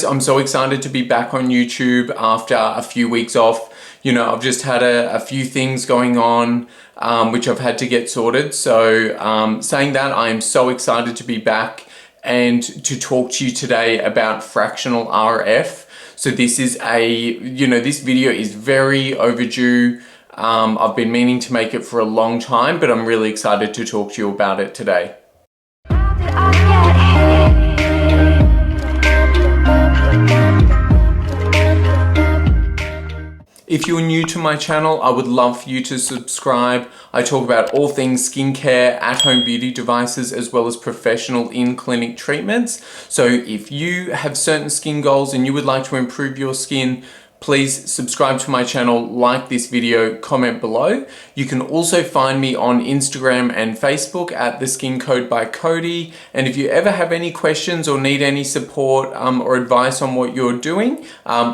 I'm so excited to be back on YouTube after a few weeks off. You know, I've just had a few things going on which I've had to get sorted. So saying that, I am so excited to be back and to talk to you today about fractional RF. So this is this video is very overdue. I've been meaning to make it for a long time, but I'm really excited to talk to you about it today. If you're new to my channel, I would love for you to subscribe. I talk about all things skincare, at-home beauty devices, as well as professional in-clinic treatments. So if you have certain skin goals and you would like to improve your skin, please subscribe to my channel, like this video, comment below. You can also find me on Instagram and Facebook at The Skin Code by Cody. And if you ever have any questions or need any support or advice on what you're doing,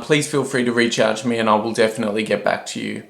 please feel free to reach out to me and I will definitely get back to you.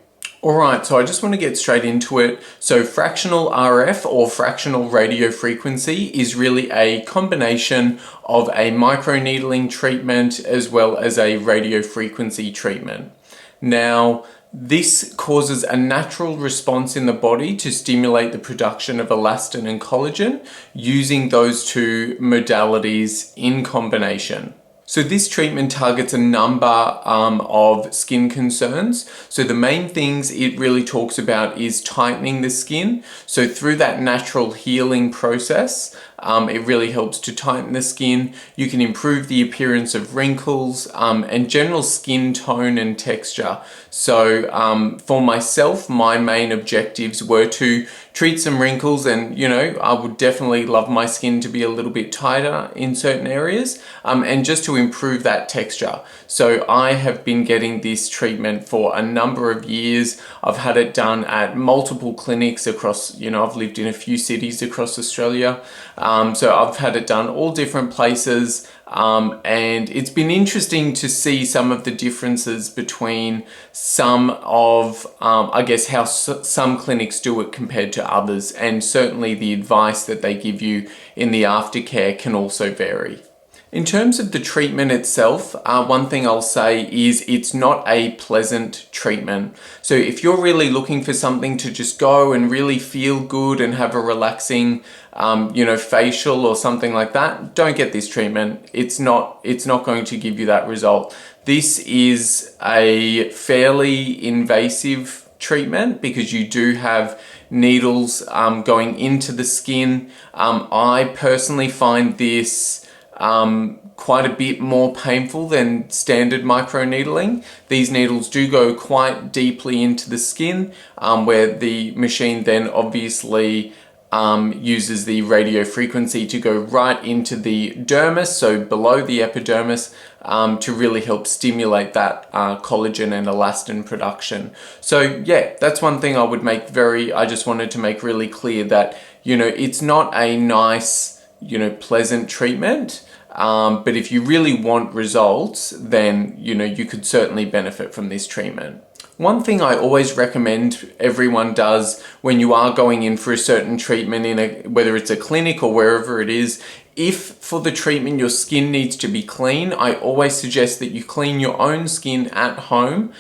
Alright, so I just want to get straight into it. So fractional RF or fractional radio frequency is really a combination of a microneedling treatment as well as a radio frequency treatment. Now, this causes a natural response in the body to stimulate the production of elastin and collagen using those two modalities in combination. So this treatment targets a number of skin concerns. So the main things it really talks about is tightening the skin. So through that natural healing process, it really helps to tighten the skin. You can improve the appearance of wrinkles and general skin tone and texture. So for myself, my main objectives were to treat some wrinkles, and I would definitely love my skin to be a little bit tighter in certain areas and just to improve that texture. So I have been getting this treatment for a number of years. I've had it done at multiple clinics across, I've lived in a few cities across Australia. So I've had it done all different places. And it's been interesting to see some of the differences between some of, I guess, how some clinics do it compared to others. And certainly the advice that they give you in the aftercare can also vary. In terms of the treatment itself, one thing I'll say is it's not a pleasant treatment. So if you're really looking for something to just go and really feel good and have a relaxing, facial or something like that, don't get this treatment. It's not going to give you that result. This is a fairly invasive treatment because you do have needles going into the skin. I personally find this quite a bit more painful than standard microneedling. These needles do go quite deeply into the skin, where the machine then obviously uses the radio frequency to go right into the dermis, so below the epidermis, to really help stimulate that collagen and elastin production. So yeah, that's one thing I just wanted to make really clear that, it's not a nice, pleasant treatment. But if you really want results, then, you could certainly benefit from this treatment. One thing I always recommend everyone does when you are going in for a certain treatment, whether it's a clinic or wherever it is, if for the treatment your skin needs to be clean, I always suggest that you clean your own skin at home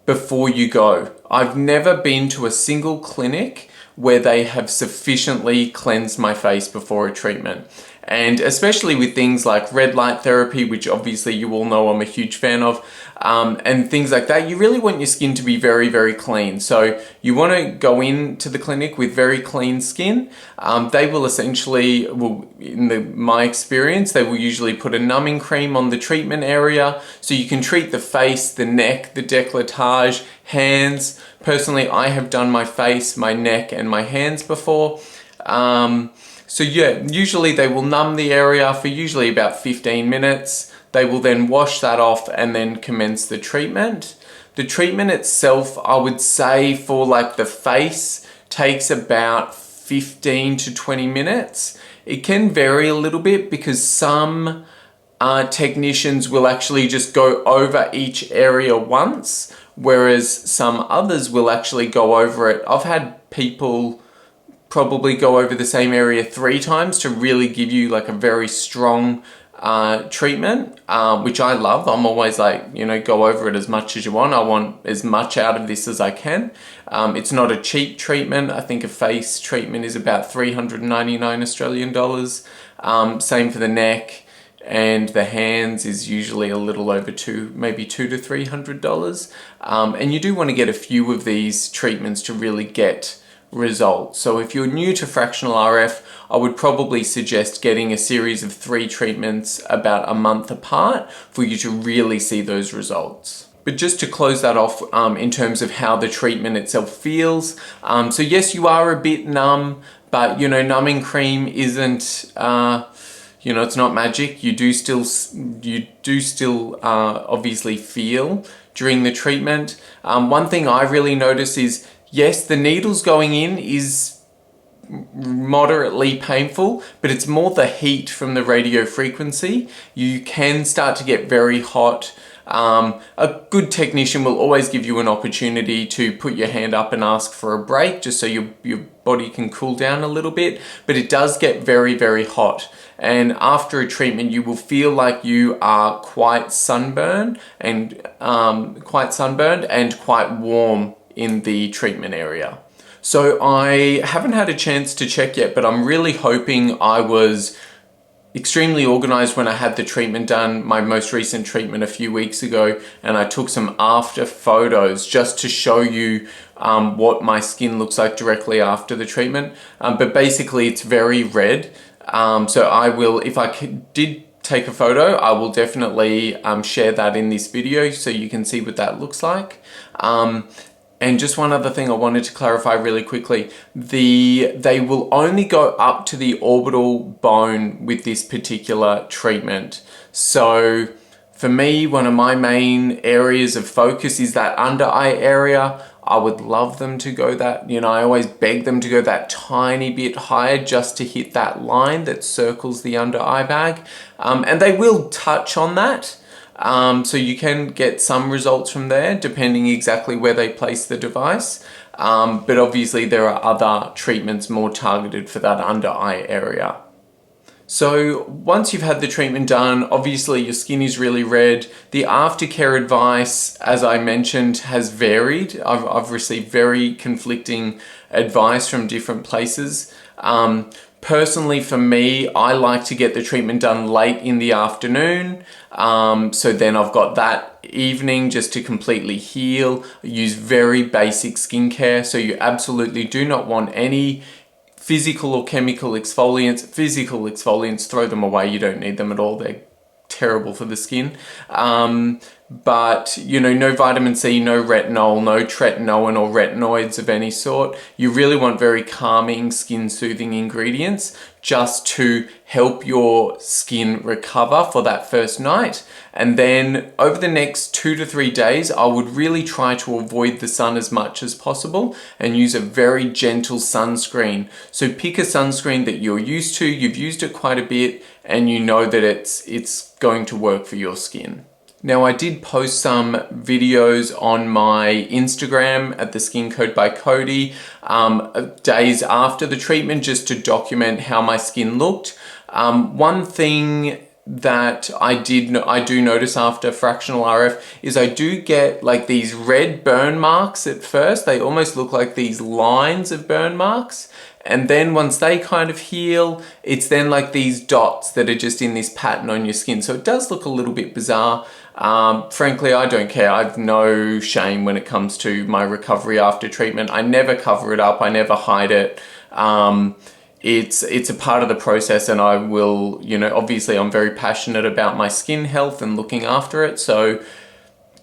before you go. I've never been to a single clinic where they have sufficiently cleansed my face before a treatment. And especially with things like red light therapy, which obviously you all know I'm a huge fan of, and things like that, you really want your skin to be very, very clean. So you want to go into the clinic with very clean skin. They will essentially, my experience, they will usually put a numbing cream on the treatment area so you can treat the face, the neck, the décolletage, hands. Personally, I have done my face, my neck, and my hands before. So yeah, usually they will numb the area for usually about 15 minutes. They will then wash that off and then commence the treatment. The treatment itself, I would say for like the face, takes about 15 to 20 minutes. It can vary a little bit because some technicians will actually just go over each area once, whereas some others will actually go over it. I've had people probably go over the same area 3 times to really give you like a very strong treatment, which I love. I'm always like, you know, go over it as much as you want. I want as much out of this as I can. It's not a cheap treatment. I think a face treatment is about 399 Australian dollars. Same for the neck, and the hands is usually a little over maybe $200 to $300. And you do want to get a few of these treatments to really get results. So if you're new to fractional RF, I would probably suggest getting a series of 3 treatments about a month apart for you to really see those results. But just to close that off in terms of how the treatment itself feels. So yes, you are a bit numb, but you know, numbing cream isn't, you know, it's not magic. You do still obviously feel during the treatment. One thing I really notice is, yes, the needles going in is moderately painful, but it's more the heat from the radio frequency. You can start to get very hot. A good technician will always give you an opportunity to put your hand up and ask for a break, just so your body can cool down a little bit, but it does get very, very hot. And after a treatment, you will feel like you are quite sunburned and quite warm in the treatment area. So I haven't had a chance to check yet, but I'm really hoping I was extremely organized when I had the treatment done, my most recent treatment a few weeks ago, and I took some after photos just to show you what my skin looks like directly after the treatment. But basically it's very red. So I will, if I did take a photo, I will definitely share that in this video so you can see what that looks like. And just one other thing I wanted to clarify really quickly. They will only go up to the orbital bone with this particular treatment. So for me, one of my main areas of focus is that under eye area. I would love them to go that, you know, I always beg them to go that tiny bit higher just to hit that line that circles the under eye bag. And they will touch on that. So you can get some results from there depending exactly where they place the device. But obviously there are other treatments more targeted for that under eye area. So once you've had the treatment done, obviously your skin is really red. The aftercare advice, as I mentioned, has varied. I've received very conflicting advice from different places. Personally, for me, I like to get the treatment done late in the afternoon. So then I've got that evening just to completely heal. I use very basic skincare. So you absolutely do not want any physical or chemical exfoliants. Physical exfoliants, throw them away. You don't need them at all. They're terrible for the skin. But, you know, no vitamin C, no retinol, no tretinoin or retinoids of any sort. You really want very calming, skin-soothing ingredients just to help your skin recover for that first night. And then over the next 2 to 3 days, I would really try to avoid the sun as much as possible and use a very gentle sunscreen. So pick a sunscreen that you're used to, you've used it quite a bit, and you know that it's going to work for your skin. Now, I did post some videos on my Instagram at the Skin Code by Cody days after the treatment just to document how my skin looked. One thing that I do notice after fractional RF is I do get like these red burn marks at first. They almost look like these lines of burn marks. And then once they kind of heal, it's then like these dots that are just in this pattern on your skin. So it does look a little bit bizarre. Frankly, I don't care. I've no shame when it comes to my recovery after treatment. I never cover it up. I never hide it. It's a part of the process, and I will, you know, obviously I'm very passionate about my skin health and looking after it. So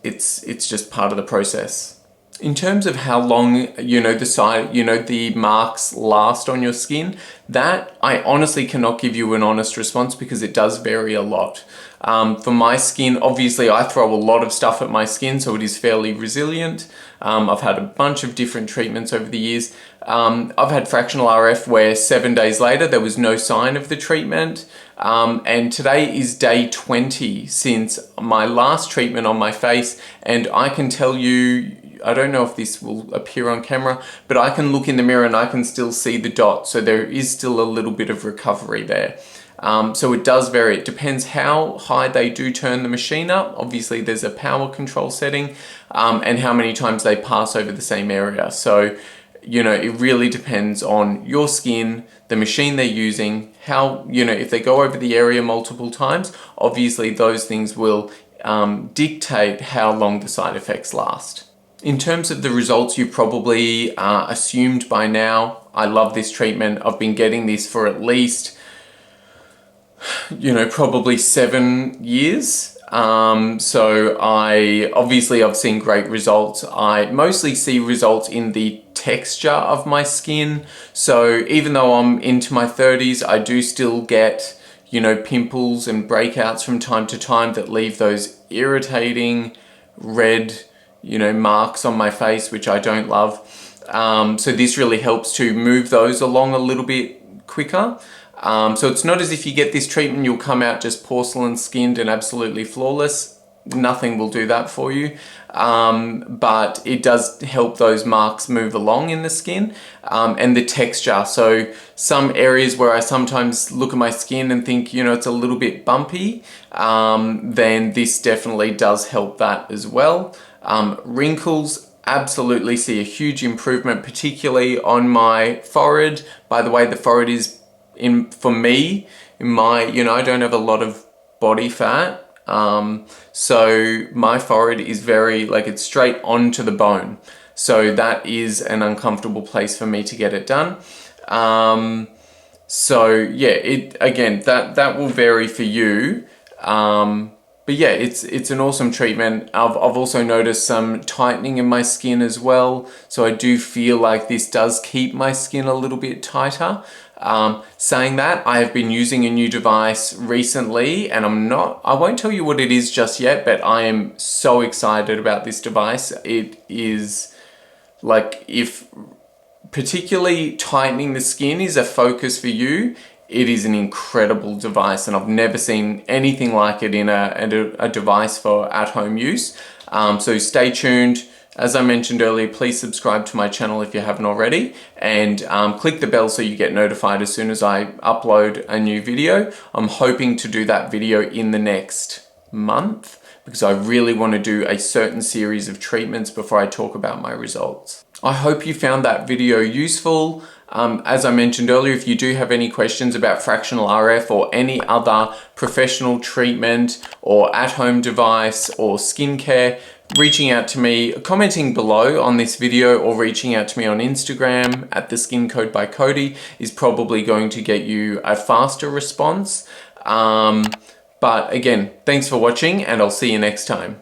it's just part of the process. In terms of how long, you know, the marks last on your skin, that I honestly cannot give you an honest response because it does vary a lot. For my skin, obviously I throw a lot of stuff at my skin, so it is fairly resilient. I've had a bunch of different treatments over the years. I've had fractional RF where 7 days later there was no sign of the treatment. And today is day 20 since my last treatment on my face, and I can tell you, I don't know if this will appear on camera, but I can look in the mirror and I can still see the dots. So there is still a little bit of recovery there. So it does vary. It depends how high they do turn the machine up. Obviously there's a power control setting, and how many times they pass over the same area. So, you know, it really depends on your skin, the machine they're using, how, you know, if they go over the area multiple times, obviously those things will dictate how long the side effects last. In terms of the results, you probably assumed by now, I love this treatment. I've been getting this for at least, you know, probably 7 years. So I've seen great results. I mostly see results in the texture of my skin. So even though I'm into my 30s, I do still get, you know, pimples and breakouts from time to time that leave those irritating red, you know, marks on my face, which I don't love. So this really helps to move those along a little bit quicker. So it's not as if you get this treatment, you'll come out just porcelain skinned and absolutely flawless. Nothing will do that for you. But it does help those marks move along in the skin, and the texture. So some areas where I sometimes look at my skin and think, you know, it's a little bit bumpy, then this definitely does help that as well. Wrinkles, absolutely see a huge improvement, particularly on my forehead. By the way, the forehead is, for me, you know, I don't have a lot of body fat. So my forehead is very, like, it's straight onto the bone. So that is an uncomfortable place for me to get it done. So yeah, again, that will vary for you. But yeah, it's an awesome treatment. I've also noticed some tightening in my skin as well. So I do feel like this does keep my skin a little bit tighter. Saying that, I have been using a new device recently, and I won't tell you what it is just yet, but I am so excited about this device. It is like, if particularly tightening the skin is a focus for you, it is an incredible device, and I've never seen anything like it in a device for at-home use. So stay tuned. As I mentioned earlier, please subscribe to my channel if you haven't already, and click the bell so you get notified as soon as I upload a new video. I'm hoping to do that video in the next month because I really want to do a certain series of treatments before I talk about my results. I hope you found that video useful. As I mentioned earlier, if you do have any questions about fractional RF or any other professional treatment or at-home device or skincare, reaching out to me, commenting below on this video, or reaching out to me on Instagram at The Skin Code by Cody is probably going to get you a faster response. But again, thanks for watching, and I'll see you next time.